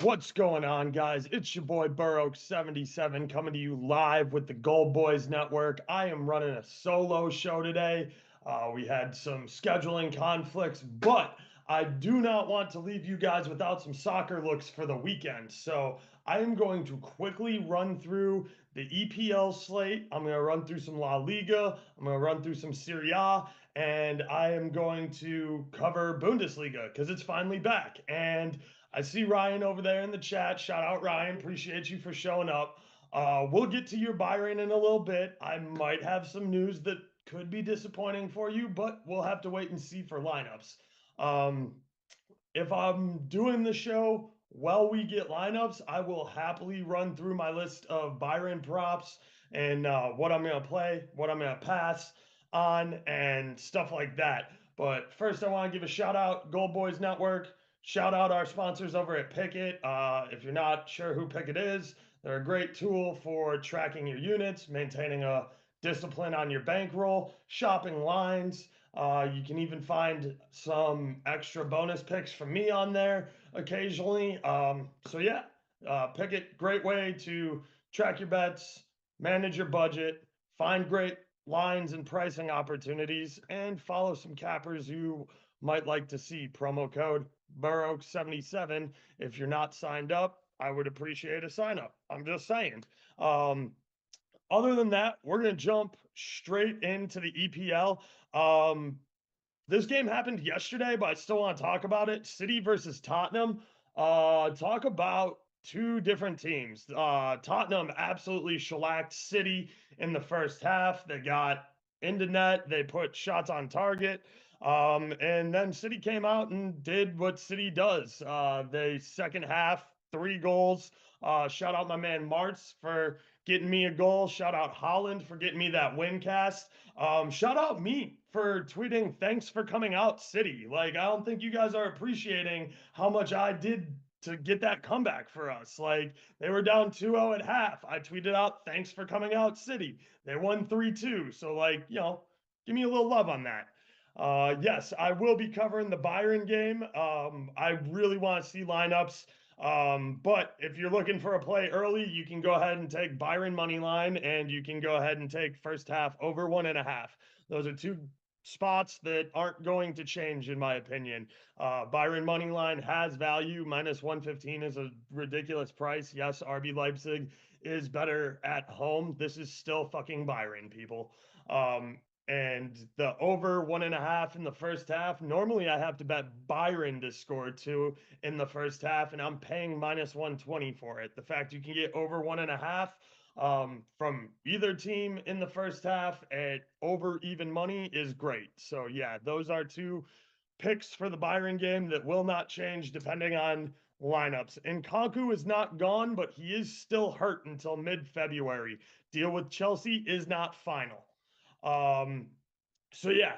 What's going on, guys? It's your boy Burroaks 77 coming to you live with the Gold Boys Network. I am running a solo show today. We had some scheduling conflicts, but I do not want to leave you guys without some soccer looks for the weekend. So I am going to quickly run through the EPL slate. I'm going to run through some La Liga. I'm going to run through some Serie A, and I am going to cover Bundesliga because it's finally back. And I see Ryan over there in the chat. Shout out, Ryan. Appreciate you for showing up. We'll get to your Byron in a little bit. I might have some news that could be disappointing for you, but we'll have to wait and see for lineups. Um, if I'm doing the show while we get lineups, I will happily run through my list of Byron props and what I'm going to play, what I'm going to pass on, and stuff like that. But first, I want to give a shout out, Gold Boys Network. Shout out our sponsors over at Pickett. If you're not sure who Pickett is, they're a great tool for tracking your units, maintaining a discipline on your bankroll, shopping lines. You can even find some extra bonus picks from me on there occasionally. So yeah, Pickett, great way to track your bets, manage your budget, find great lines and pricing opportunities, and follow some cappers you might like to see. Promo code Burroaks77. If you're not signed up, I would appreciate a sign up. I'm just saying. Um, Other than that, we're going to jump straight into the EPL. This game happened yesterday, but I still want to talk about it. City versus Tottenham. Talk about two different teams. Tottenham absolutely shellacked City in the first half. They got into net, they put shots on target. And then City came out and did what City does. They second half, 3 goals. Shout out my man Martz for getting me a goal. Shout out Holland for getting me that win cast. Shout out me for tweeting, thanks for coming out, City. Like, I don't think you guys are appreciating how much I did to get that comeback for us. Like, they were down 2-0 at half. I tweeted out, thanks for coming out, City. They won 3-2. So, like, give me a little love on that. Yes, I will be covering the Byron game. I really want to see lineups. But if you're looking for a play early, you can go ahead and take Byron money line, and you can go ahead and take first half over 1.5. Those are two spots that aren't going to change, in my opinion. Byron money line has value. Minus 115 is a ridiculous price. Yes, RB Leipzig is better at home. This is still fucking Byron, people. And the over 1.5 in the first half. Normally, I have to bet Byron to score 2 in the first half, and I'm paying minus 120 for it. The fact you can get over 1.5 from either team in the first half at over even money is great. So yeah, those are two picks for the Byron game that will not change depending on lineups. And Nkunku is not gone, but he is still hurt until mid-February. Deal with Chelsea is not final. So yeah,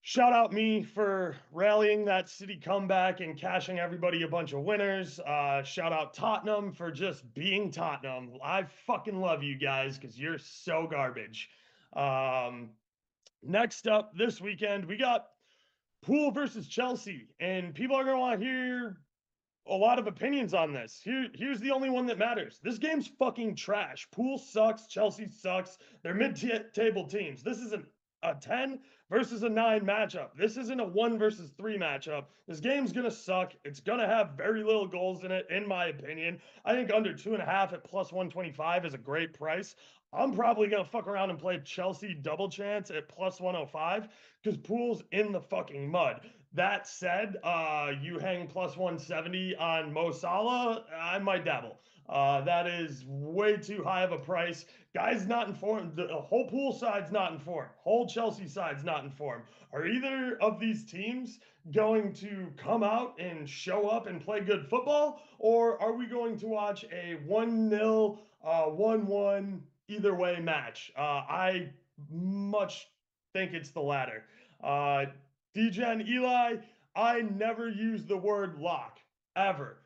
shout out me for rallying that City comeback and cashing everybody a bunch of winners. Shout out Tottenham for just being Tottenham. I fucking love you guys because you're so garbage. Um, Next up this weekend, we got Pool versus Chelsea, and people are going to want to hear a lot of opinions on this. Here's the only one that matters. This game's fucking trash. Pool sucks. Chelsea sucks. They're mid-table teams. This isn't a 10 versus a 9 matchup. This isn't a 1 versus 3 matchup. This game's going to suck. It's going to have very little goals in it, in my opinion. I think under 2.5 at plus 125 is a great price. I'm probably going to fuck around and play Chelsea double chance at plus 105 because Pool's in the fucking mud. That said, you hang plus 170 on Mo Salah, I might dabble. That is way too high of a price. Guys not informed. The whole Pool side's not informed. Whole Chelsea side's not informed. Are either of these teams going to come out and show up and play good football? Or are we going to watch a 1-0, 1-1, either way match? I much think it's the latter. DJ and Eli, I never use the word lock, ever.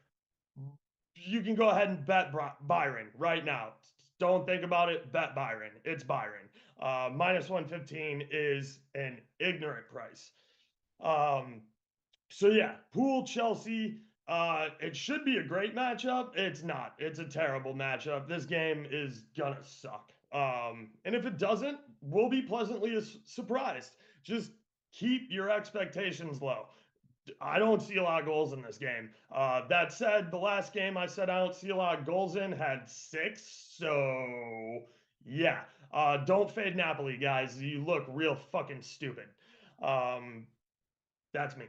You can go ahead and bet Byron right now. Don't think about it. Bet Byron. It's Byron. Minus 115 is an ignorant price. So yeah, Pool Chelsea. It should be a great matchup. It's not. It's a terrible matchup. This game is gonna suck. And if it doesn't, we'll be pleasantly surprised. Just keep your expectations low. I don't see a lot of goals in this game. That said, the last game I said I don't see a lot of goals in had 6. So yeah, don't fade Napoli, guys. You look real fucking stupid. Um, that's me.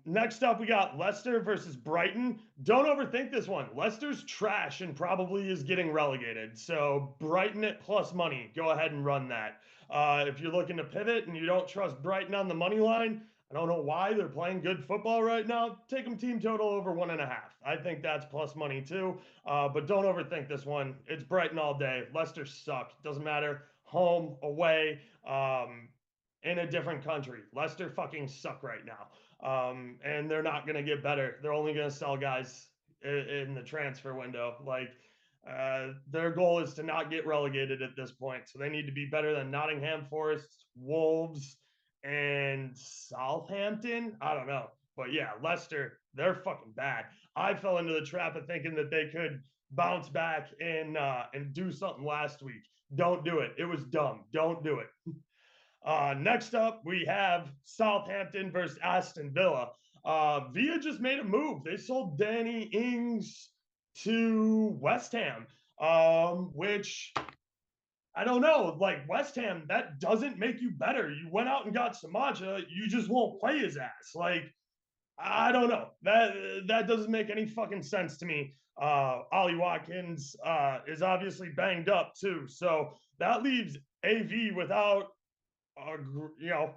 Next up, we got Leicester versus Brighton. Don't overthink this one. Leicester's trash and probably is getting relegated. So Brighton at plus money. Go ahead and run that. If you're looking to pivot and you don't trust Brighton on the money line, I don't know why they're playing good football right now. Take them team total over 1.5. I think that's plus money too. But don't overthink this one. It's Brighton all day. Leicester suck. Doesn't matter. Home, away. In a different country. Leicester fucking suck right now. And they're not going to get better. They're only going to sell guys in the transfer window. Like, their goal is to not get relegated at this point. So they need to be better than Nottingham Forest, Wolves, and Southampton. I don't know. But yeah, Leicester, they're fucking bad. I fell into the trap of thinking that they could bounce back and do something last week. Don't do it. It was dumb. Don't do it. Next up, we have Southampton versus Aston Villa. Villa just made a move. They sold Danny Ings to West Ham, which I don't know. Like West Ham, that doesn't make you better. You went out and got Samaja. You just won't play his ass. Like I don't know. That doesn't make any fucking sense to me. Ollie Watkins is obviously banged up too, so that leaves AV without you know,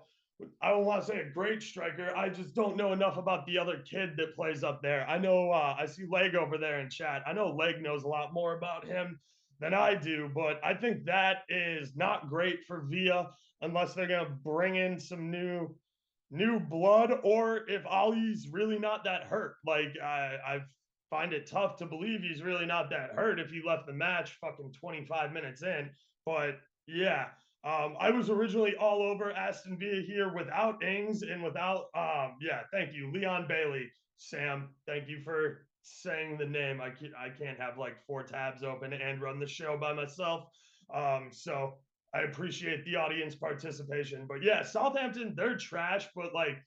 I don't want to say a great striker. I just don't know enough about the other kid that plays up there. I know I see Leg over there in chat. I know Leg knows a lot more about him than I do, but I think that is not great for Villa unless they're gonna bring in some new blood, or if Ollie's really not that hurt. Like I find it tough to believe he's really not that hurt if he left the match fucking 25 minutes in. But yeah, I was originally all over Aston Villa here without Ings and without, yeah, thank you, Leon Bailey. Sam, thank you for saying the name. I can't have like 4 tabs open and run the show by myself. So I appreciate the audience participation. But yeah, Southampton, they're trash, but like,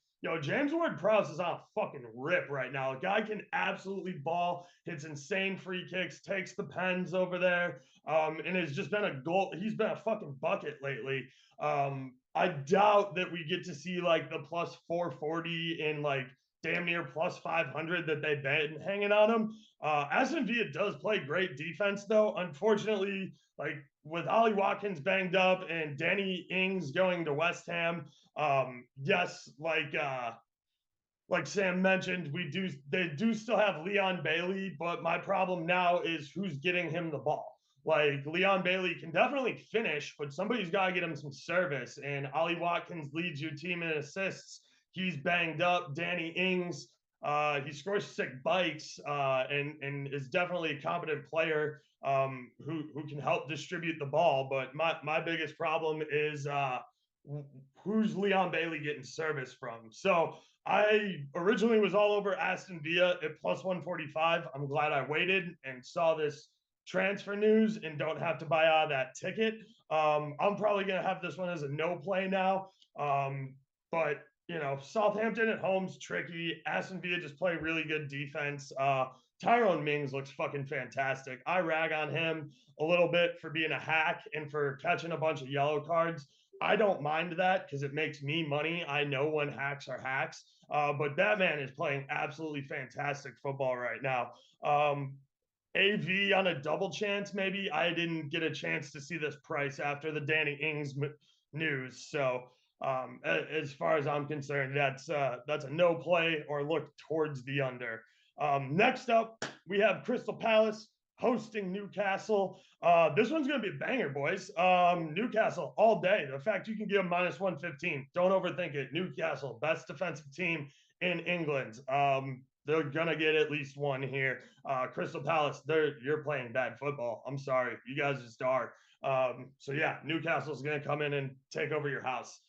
James Ward-Prowse is on a fucking rip right now. The guy can absolutely ball, hits insane free kicks, takes the pens over there, and has just been a goal. He's been a fucking bucket lately. I doubt that we get to see like the plus 440 and like damn near plus 500 that they've been hanging on him. Aston Villa does play great defense, though. Unfortunately, like with Ollie Watkins banged up and Danny Ings going to West Ham, yes, like Sam mentioned, they do still have Leon Bailey, but my problem now is who's getting him the ball. Like Leon Bailey can definitely finish, but somebody's got to get him some service. And Ollie Watkins leads your team in assists. He's banged up. Danny Ings, he scores sick bikes and is definitely a competent player who can help distribute the ball. But my biggest problem is who's Leon Bailey getting service from. So I originally was all over Aston Villa at plus 145. I'm glad I waited and saw this transfer news and don't have to buy out of that ticket. I'm probably going to have this one as a no play now. But, Southampton at home's tricky. Aston Villa just play really good defense. Tyrone Mings looks fucking fantastic. I rag on him a little bit for being a hack and for catching a bunch of yellow cards. I don't mind that because it makes me money. I know when hacks are hacks. But that man is playing absolutely fantastic football right now. AV on a double chance, maybe. I didn't get a chance to see this price after the Danny Ings news. So as far as I'm concerned, that's a no play or look towards the under. Next up, we have Crystal Palace hosting Newcastle. This one's going to be a banger, boys. Newcastle all day. The fact you can give them minus 115. Don't overthink it. Newcastle, best defensive team in England. They're going to get at least one here. Crystal Palace, you're playing bad football. I'm sorry. You guys just are. So yeah, Newcastle's going to come in and take over your house.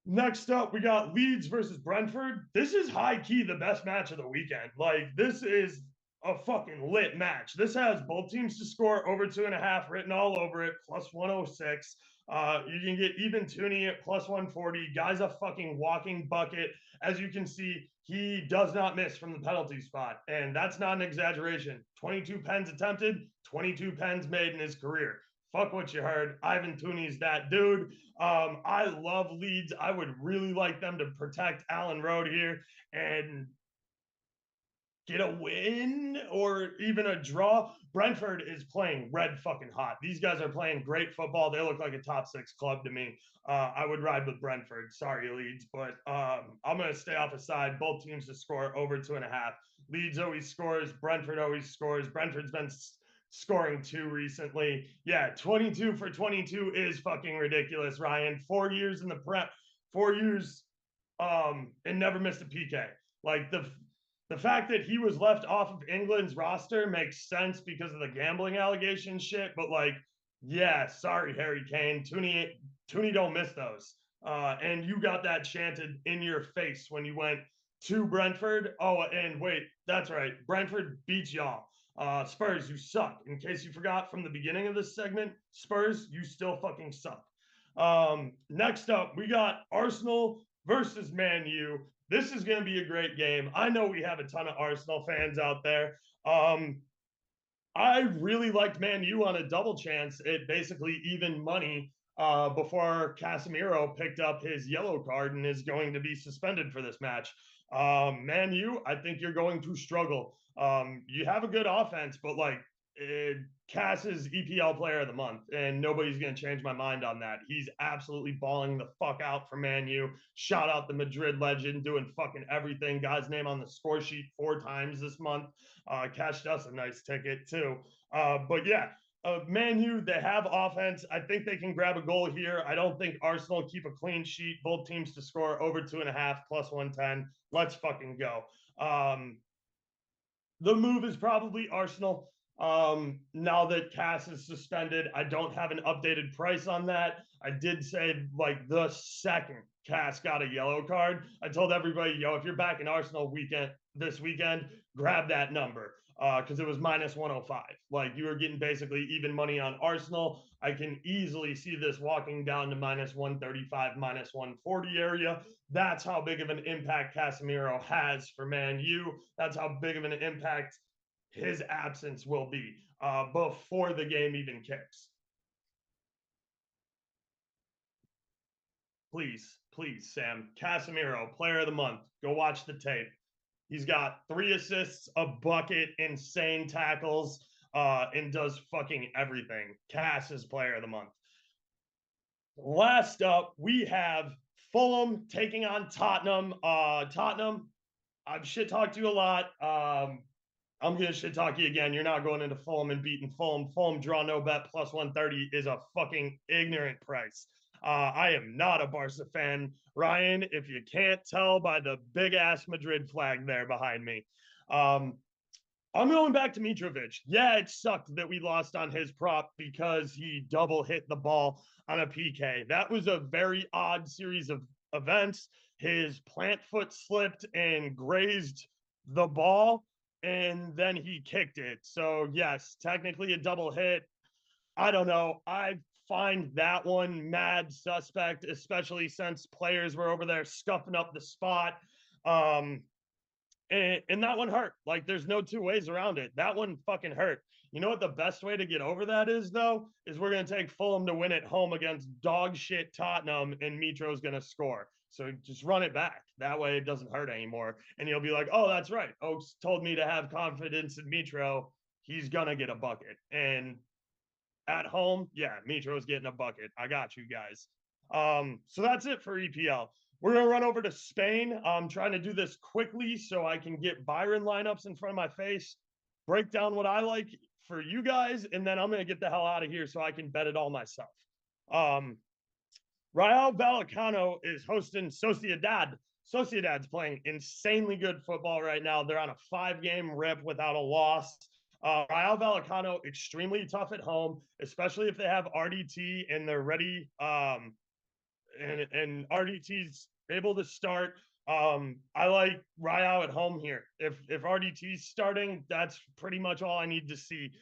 Next up, we got Leeds versus Brentford. This is high key the best match of the weekend. Like, this is a fucking lit match. This has both teams to score over 2.5 written all over it, plus 106. You can get even Tooney at plus 140. Guy's a fucking walking bucket. As you can see, he does not miss from the penalty spot. And that's not an exaggeration. 22 pens attempted, 22 pens made in his career. Fuck what you heard. Ivan Tooney's that dude. I love Leeds. I would really like them to protect Allen Road here and get a win or even a draw. Brentford is playing red fucking hot. These guys are playing great football. They look like a top 6 club to me. I would ride with Brentford. Sorry, Leeds, but I'm going to stay off the side. Both teams to score over 2.5. Leeds always scores. Brentford always scores. Brentford's been scoring 2 recently. Yeah, 22 for 22 is fucking ridiculous, Ryan. 4 years in the prep, 4 years and never missed a PK. Like the fact that he was left off of England's roster makes sense because of the gambling allegation shit. But like, yeah, sorry, Harry Kane. Tooney don't miss those. And you got that chanted in your face when you went to Brentford. Oh, and wait, that's right. Brentford beats y'all. Spurs, you suck. In case you forgot from the beginning of this segment, Spurs, you still fucking suck. Next up, we got Arsenal versus Man U. This is going to be a great game. I know we have a ton of Arsenal fans out there. I really liked Man U on a double chance at basically even money before Casemiro picked up his yellow card and is going to be suspended for this match. Man U, I think you're going to struggle. You have a good offense, but like Cass is EPL player of the month, and nobody's going to change my mind on that. He's absolutely balling the fuck out for Man U. Shout out the Madrid legend, doing fucking everything. Guy's name on the score sheet 4 times this month. Cashed us a nice ticket too. But yeah, Man U, they have offense. I think they can grab a goal here. I don't think Arsenal keep a clean sheet. Both teams to score over 2.5 plus 110. Let's fucking go. The move is probably Arsenal. Now that Cass is suspended, I don't have an updated price on that. I did say like the second Cass got a yellow card, I told everybody, yo, if you're back in Arsenal this weekend, grab that number because it was minus 105. Like you were getting basically even money on Arsenal. I can easily see this walking down to minus 135, minus 140 area. That's how big of an impact Casemiro has for Man U. That's how big of an impact his absence will be before the game even kicks. Please, Sam. Casemiro, player of the month. Go watch the tape. He's got 3 assists, a bucket, insane tackles, and does fucking everything. Cass is player of the month. Last up, we have Fulham taking on Tottenham. Tottenham, I've shit talked you a lot. I'm going to shit talk you again. You're not going into Fulham and beating Fulham. Fulham draw no bet plus 130 is a fucking ignorant price. I am not a Barca fan, Ryan, if you can't tell by the big ass Madrid flag there behind me. I'm going back to Mitrovic. Yeah, it sucked that we lost on his prop because he double hit the ball on a PK. That was a very odd series of events. His plant foot slipped and grazed the ball, and then he kicked it. So, yes, technically a double hit. I don't know. I find that one mad suspect, especially since players were over there scuffing up the spot. And that one hurt. Like, there's no 2 ways around it. That one fucking hurt. You know what the best way to get over that is, though? Is we're going to take Fulham to win at home against dog shit Tottenham, and Mitro's going to score. So just run it back. That way it doesn't hurt anymore. And you'll be like, oh, that's right. Oaks told me to have confidence in Mitro. He's going to get a bucket. And at home, yeah, Mitro's getting a bucket. I got you guys. So that's it for EPL. We're going to run over to Spain. I'm trying to do this quickly so I can get Byron lineups in front of my face, break down what I like for you guys, and then I'm going to get the hell out of here so I can bet it all myself. Rayo Vallecano is hosting Sociedad. Sociedad's playing insanely good football right now. They're on a 5-game rip without a loss. Rayo Vallecano, extremely tough at home, especially if they have RDT and they're ready and RDT's able to start. I like Ryo at home here. If RDT's starting, that's pretty much all I need to see.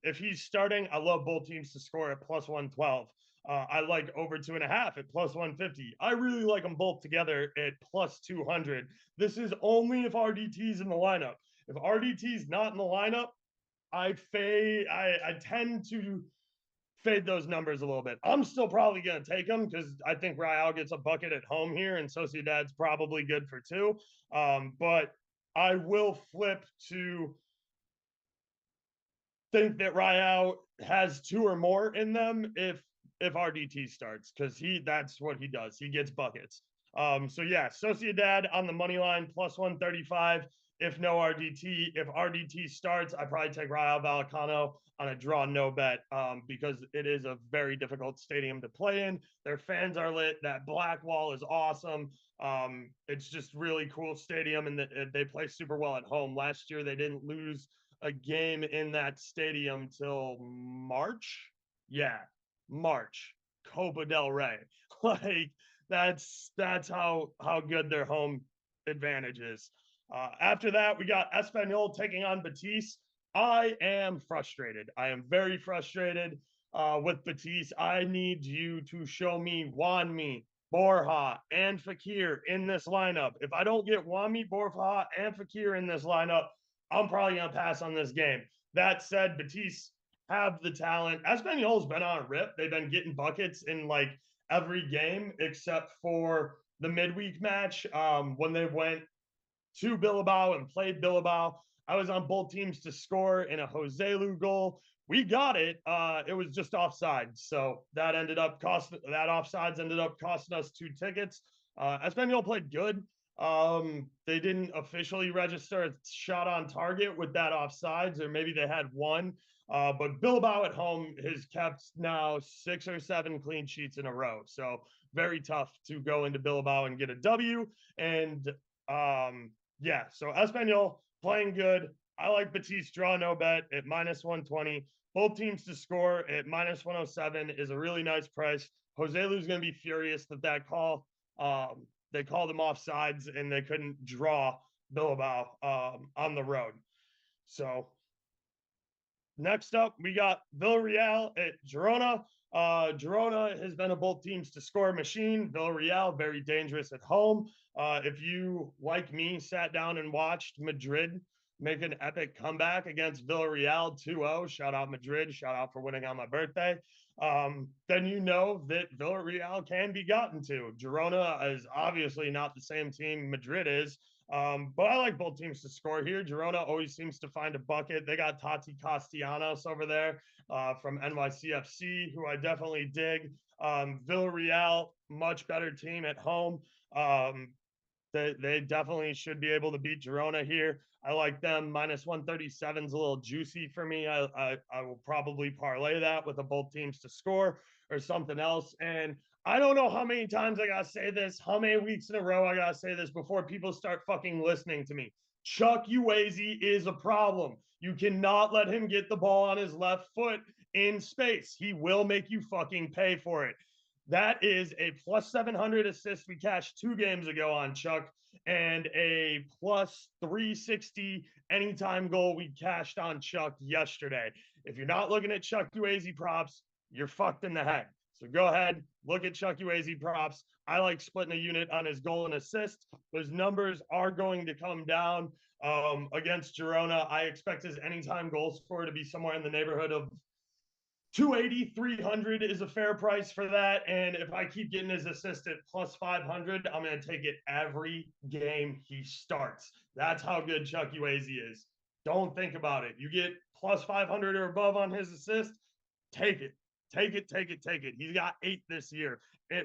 If he's starting, I love both teams to score at plus 112. I like over 2.5 at plus 150. I really like them both together at plus 200. This is only if RDT's in the lineup. If RDT's not in the lineup, I tend to fade those numbers a little bit. I'm still probably going to take them because I think Real gets a bucket at home here, and Sociedad's probably good for 2. But I will flip to think that Real has 2 or more in them if RDT starts, because that's what he does. He gets buckets. So yeah, Sociedad on the money line plus 135. If no RDT, if RDT starts, I probably take Rayo Vallecano on a draw no bet because it is a very difficult stadium to play in. Their fans are lit. That black wall is awesome. It's just really cool stadium, and they play super well at home. Last year they didn't lose a game in that stadium till March. Yeah, March. Copa del Rey. Like that's how good their home advantage is. After that, we got Espanyol taking on Betis. I am frustrated. I am very frustrated with Betis. I need you to show me Wanmi, Borja, and Fakir in this lineup. If I don't get Wanmi, Borja, and Fakir in this lineup, I'm probably going to pass on this game. That said, Betis have the talent. Espanyol's been on a rip. They've been getting buckets in like every game except for the midweek match when they went to Bilbao and played Bilbao. I was on both teams to score in a Joselu goal. We got it. It was just offside. So that offsides ended up costing us 2 tickets. Espanyol played good. They didn't officially register a shot on target with that offsides, or maybe they had one. But Bilbao at home has kept now 6 or 7 clean sheets in a row. So very tough to go into Bilbao and get a W. And yeah, so Espanyol playing good. I like Betis draw no bet at minus 120. Both teams to score at minus 107 is a really nice price. Joselu's going to be furious that call. They called them offsides and they couldn't draw Bilbao on the road. So next up, we got Villarreal at Girona. Girona has been a both teams to score machine. Villarreal, very dangerous at home. If you, like me, sat down and watched Madrid make an epic comeback against Villarreal 2-0, shout out Madrid, shout out for winning on my birthday, then you know that Villarreal can be gotten to. Girona is obviously not the same team Madrid is, but I like both teams to score here. Girona always seems to find a bucket. They got Tati Castellanos over there from NYCFC, who I definitely dig. Villarreal, much better team at home. They definitely should be able to beat Girona here. I like them. Minus 137 is a little juicy for me. I will probably parlay that with the both teams to score or something else. And I don't know how many times I got to say this, how many weeks in a row I got to say this before people start fucking listening to me. Chuck Uwezi is a problem. You cannot let him get the ball on his left foot in space. He will make you fucking pay for it. That is a plus 700 assist we cashed 2 games ago on Chuck, and a plus 360 anytime goal we cashed on Chuck yesterday. If you're not looking at Chuck Uwezi props, you're fucked in the head. So go ahead, look at Chuck Uwezi props. I like splitting a unit on his goal and assist. Those numbers are going to come down against Girona. I expect his anytime goal score to be somewhere in the neighborhood of 280, 300 is a fair price for that. And if I keep getting his assist at plus 500, I'm going to take it every game he starts. That's how good Chuck Uwezi is. Don't think about it. You get plus 500 or above on his assist, take it. Take it, take it, take it. He's got 8 this year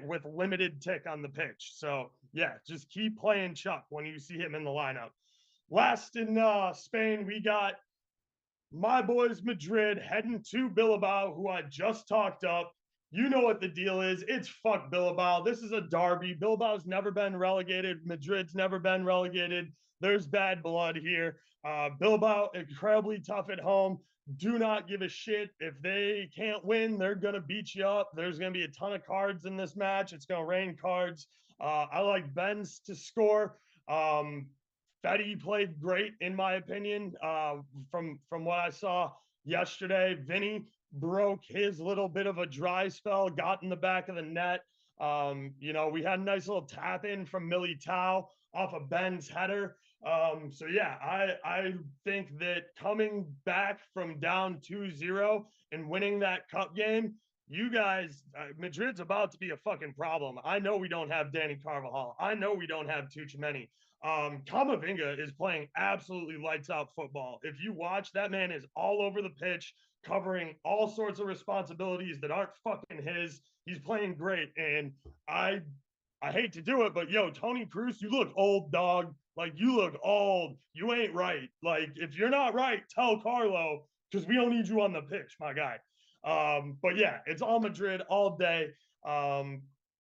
with limited tick on the pitch. So, yeah, just keep playing Chuck when you see him in the lineup. Last in Spain, we got my boys Madrid heading to Bilbao, who I just talked up. You know what the deal is. It's fuck Bilbao. This is a derby. Bilbao's never been relegated. Madrid's never been relegated. There's bad blood here. Bilbao, incredibly tough at home. do not give a shit. If they can't win, they're going to beat you up. There's going to be a ton of cards in this match. It's going to rain cards. I like Benz to score. Fetty played great, in my opinion, from what I saw yesterday. Vinny broke his little bit of a dry spell, got in the back of the net. We had a nice little tap in from Millie Tao off of Ben's header. So yeah, I think that coming back from down 2-0 and winning that cup game, you guys, Madrid's about to be a fucking problem. I know we don't have Danny Carvajal. I know we don't have Tuchemeni. Camavinga is playing absolutely lights out football. If you watch, that man is all over the pitch, covering all sorts of responsibilities that aren't fucking his. He's playing great, and I hate to do it, but yo, Tony Cruz, you look old, dog. Like, you look old. You ain't right. Like, if you're not right, tell Carlo, because we don't need you on the pitch, my guy. But yeah, it's all Madrid all day.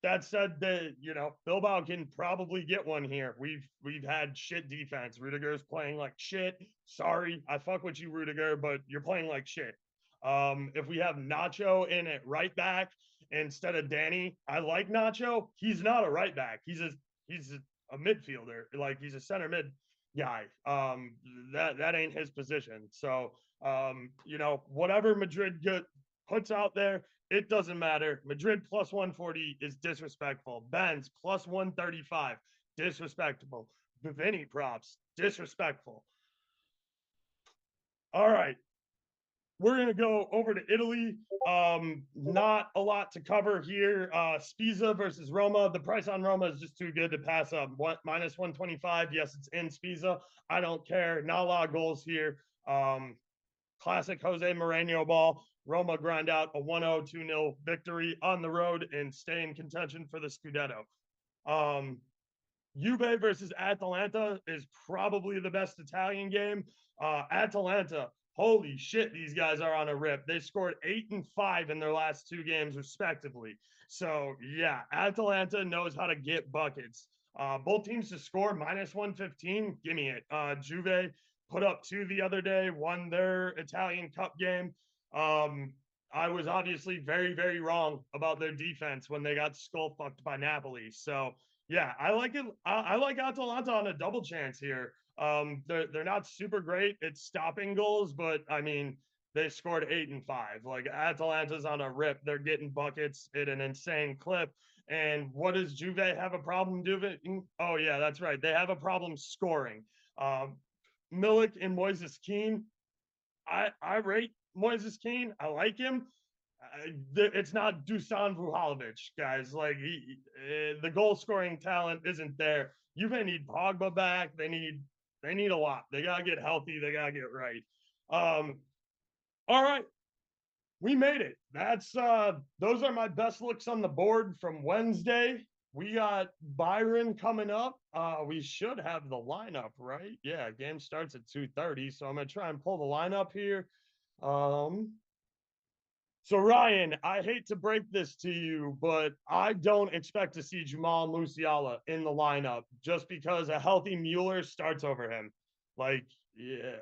That said, Bilbao can probably get one here. We've had shit defense. Rudiger's playing like shit. Sorry, I fuck with you, Rudiger, but you're playing like shit. If we have Nacho in at right back instead of Danny, I like Nacho. He's not a right back. He's a midfielder. Like, he's a center mid guy. That ain't his position. So whatever Madrid puts out there, it doesn't matter. Madrid plus 140 is disrespectful. Benz plus 135, disrespectful. Vinny props, disrespectful. All right. We're going to go over to Italy. Not a lot to cover here. Spiza versus Roma. The price on Roma is just too good to pass up. Minus 125. Yes, it's in Spiza. I don't care. Not a lot of goals here. Classic Jose Mourinho ball. Roma grind out a 1-0, 2-0 victory on the road and stay in contention for the Scudetto. Juve versus Atalanta is probably the best Italian game. Atalanta, holy shit, these guys are on a rip. They scored 8 and 5 in their last 2 games, respectively. So yeah, Atalanta knows how to get buckets. Both teams to score minus 115. Give me it. Juve put up 2 the other day, won their Italian Cup game. I was obviously very, very wrong about their defense when they got skull fucked by Napoli. So yeah, I like it. I like Atalanta on a double chance here. They're not super great at stopping goals, but I mean, they scored 8 and 5. Like, Atalanta's on a rip. They're getting buckets at an insane clip. And what does Juve have a problem doing? Oh yeah, that's right. They have a problem scoring. Milik and Moises Kean. I rate Moises Kean. I like him. It's not Dusan Vuhalovic, guys. Like, the goal scoring talent isn't there. You may need Pogba back. They need a lot. They gotta get healthy. They gotta get right. All right, we made it. That's those are my best looks on the board from Wednesday. We got Byron coming up. We should have the lineup, right? Yeah, game starts at 2:30, so I'm gonna try and pull the lineup here. So Ryan, I hate to break this to you, but I don't expect to see Jamal Musiala in the lineup just because a healthy Mueller starts over him. Like, yeah,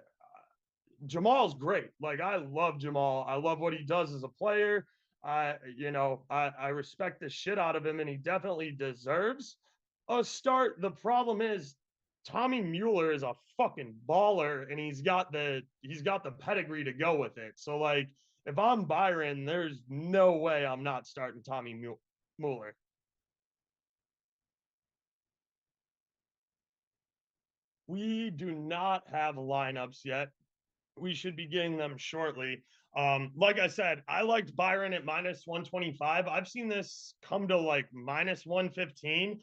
Jamal's great. Like, I love Jamal. I love what he does as a player. I respect the shit out of him, and he definitely deserves a start. The problem is Tommy Mueller is a fucking baller, and he's got the pedigree to go with it. So, like, if I'm Byron, there's no way I'm not starting Tommy Mueller. We do not have lineups yet. We should be getting them shortly. Like I said, I liked Byron at minus 125. I've seen this come to like minus 115.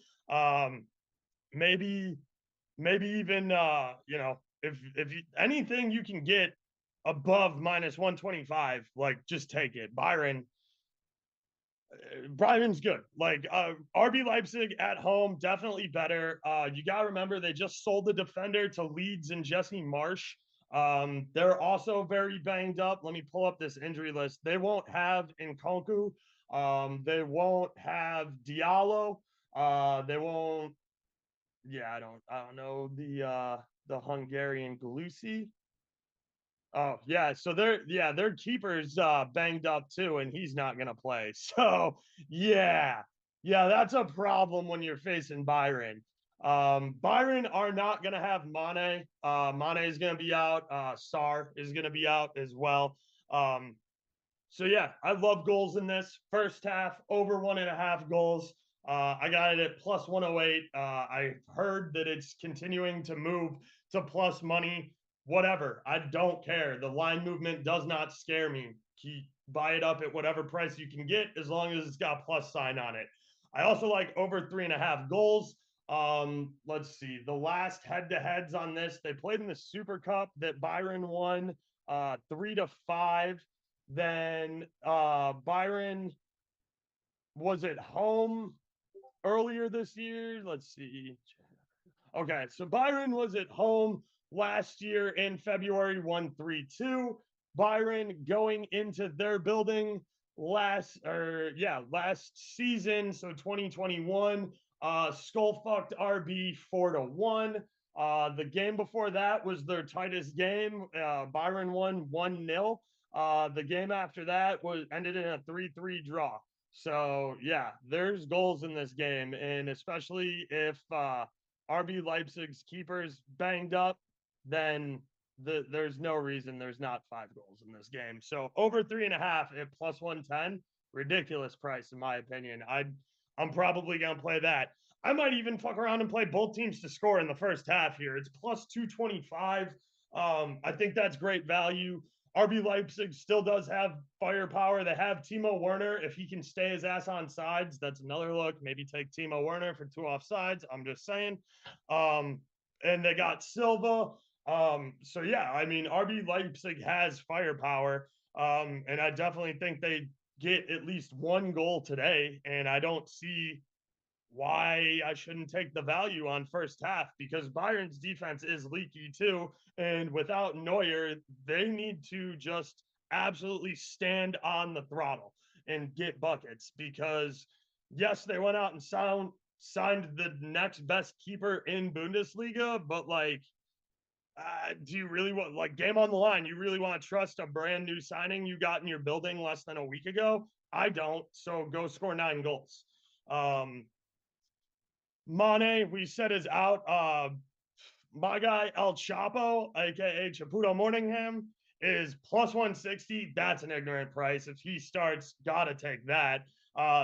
Maybe even if anything you can get above minus 125, like, just take it. Byron's good. Like, RB Leipzig at home, definitely better. You got to remember, they just sold the defender to Leeds and Jesse Marsh. They're also very banged up. Let me pull up this injury list. They won't have Nkunku. They won't have Diallo. They won't. Yeah, I don't know the Hungarian Galusi. Oh yeah, so their keeper's banged up too, and he's not gonna play. So yeah, yeah, that's a problem when you're facing Byron. Byron are not gonna have Mane. Mane is gonna be out. Sar is gonna be out as well. Um, so yeah, I love goals in this first half, over 1.5 goals. I got it at plus 108. I heard that it's continuing to move to plus money. Whatever, I don't care. The line movement does not scare me. Buy it up at whatever price you can get, as long as it's got plus sign on it. I also like over 3.5 goals. Let's see. The last head-to-heads on this, they played in the Super Cup that Byron won 3-5. Then Byron was at home earlier this year. Let's see. Okay, so Byron was at home last year in February, 1-3-2. Byron going into their building last season, so 2021, skull fucked RB 4-1. The game before that was their tightest game. Byron won 1-0. The game after that was ended in a 3-3 draw. So yeah, there's goals in this game, and especially if RB Leipzig's keeper's banged up, then there's no reason there's not 5 goals in this game. So over 3.5 at plus 110, ridiculous price in my opinion. I'm probably gonna play that. I might even fuck around and play both teams to score in the first half here. It's plus 225. I think that's great value. RB Leipzig still does have firepower. They have Timo Werner. If he can stay his ass on sides, that's another look. Maybe take Timo Werner for 2 offsides. I'm just saying. Um, and they got Silva. So yeah, I mean, RB Leipzig has firepower. And I definitely think they get at least 1 goal today. And I don't see why I shouldn't take the value on first half, because Bayern's defense is leaky too. And without Neuer, they need to just absolutely stand on the throttle and get buckets, because yes, they went out and signed the next best keeper in Bundesliga, but like, do you really want, like, game on the line? You really want to trust a brand new signing you got in your building less than a week ago? I don't. So go score 9 goals. Mane, we said, is out. My guy El Chapo, aka Chaputo Morningham, is plus 160. That's an ignorant price. If he starts, gotta take that.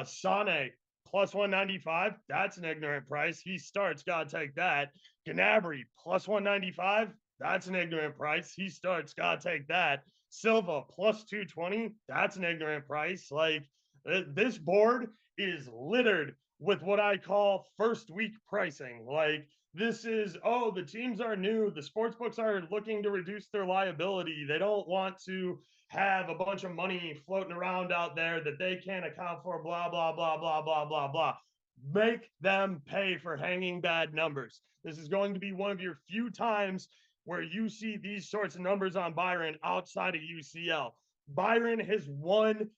Sane plus 195. That's an ignorant price. He starts, gotta take that. Gnabry plus 195. That's an ignorant price. He starts, gotta take that. Silva plus 220. That's an ignorant price. Like, this board is littered with what I call first week pricing. Like, this is, oh, the teams are new. The sports books are looking to reduce their liability. They don't want to have a bunch of money floating around out there that they can't account for, blah, blah, blah, blah, blah, blah, blah. Make them pay for hanging bad numbers. This is going to be one of your few times where you see these sorts of numbers on Byron outside of UCL. Byron has won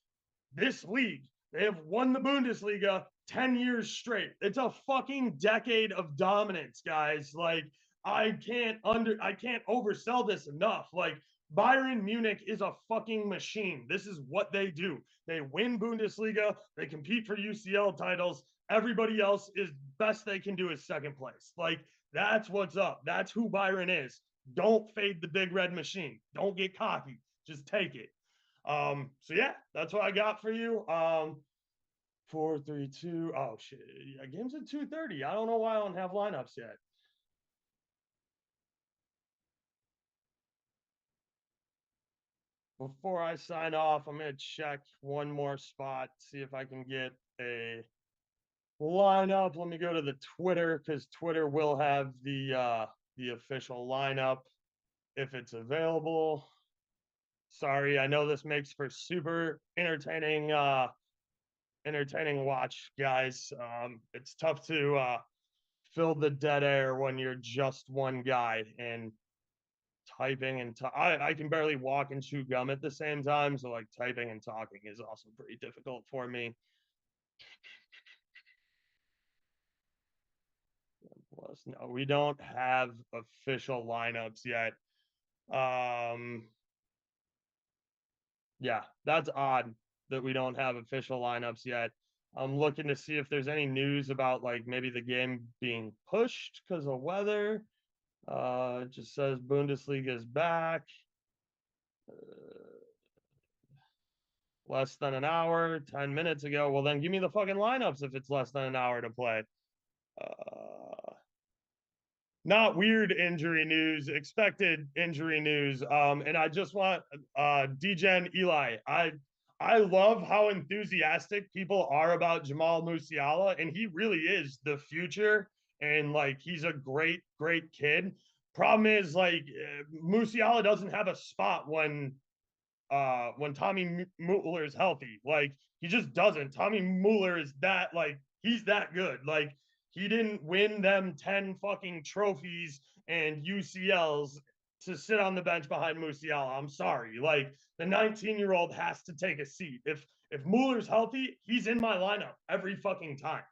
this league. They have won the Bundesliga 10 years straight. It's a fucking decade of dominance, guys. Like, I can't oversell this enough. Like, Bayern Munich is a fucking machine. This is what they do. They win Bundesliga, they compete for UCL titles. Everybody else is best they can do is second place. Like, that's what's up. That's who Byron is. Don't fade the big red machine. Don't get cocky. Just take it. So yeah, that's what I got for you. 4-3-2. Oh shit. Yeah, game's at 2:30. I don't know why I don't have lineups yet. Before I sign off, I'm gonna check one more spot, see if I can get a lineup. Let me go to the Twitter, because Twitter will have the official lineup if it's available. Sorry, I know this makes for super entertaining watch, guys. It's tough to fill the dead air when you're just one guy and typing and I can barely walk and chew gum at the same time, so like typing and talking is also pretty difficult for me. Plus, no, we don't have official lineups yet. Yeah, that's odd that we don't have official lineups yet. I'm looking to see if there's any news about like maybe the game being pushed because of weather. It just says Bundesliga is back. Less than an hour, 10 minutes ago. Well, then give me the fucking lineups if it's less than an hour to play. Uh, Not weird injury news, expected injury news. And I just want DGen Eli. I love how enthusiastic people are about Jamal Musiala, and he really is the future. And like he's a great, great kid. Problem is, like Musiala doesn't have a spot when Tommy Mueller is healthy. Like he just doesn't. Tommy Mueller is that like he's that good. Like he didn't win them 10 fucking trophies and UCLs to sit on the bench behind Musiala. I'm sorry. Like the 19-year-old has to take a seat. If Mueller's healthy, he's in my lineup every fucking time.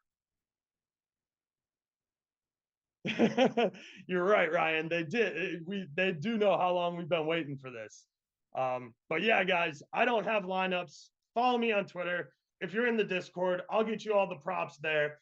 You're right, Ryan. They do know how long we've been waiting for this. But yeah, guys, I don't have lineups. Follow me on Twitter. If you're in the Discord, I'll get you all the props there.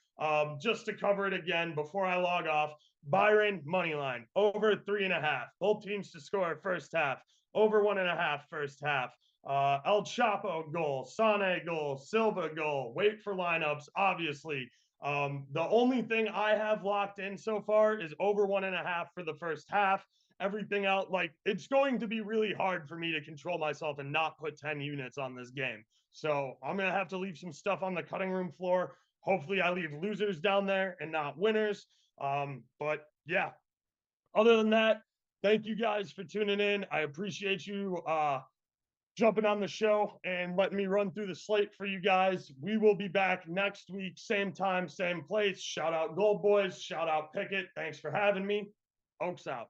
Just to cover it again before I log off, Byron money line over 3.5. Both teams to score first half. Over 1.5 first half. El Chapo goal, Sane goal, Silva goal. Wait for lineups, obviously. The only thing I have locked in so far is over 1.5 for the first half. Everything else, like it's going to be really hard for me to control myself and not put 10 units on this game. So I'm gonna have to leave some stuff on the cutting room floor. Hopefully, I leave losers down there and not winners. But yeah, other than that, thank you guys for tuning in. I appreciate you jumping on the show and letting me run through the slate for you guys. We will be back next week, same time, same place. Shout out Gold Boys, shout out Pickett. Thanks for having me. Oaks out.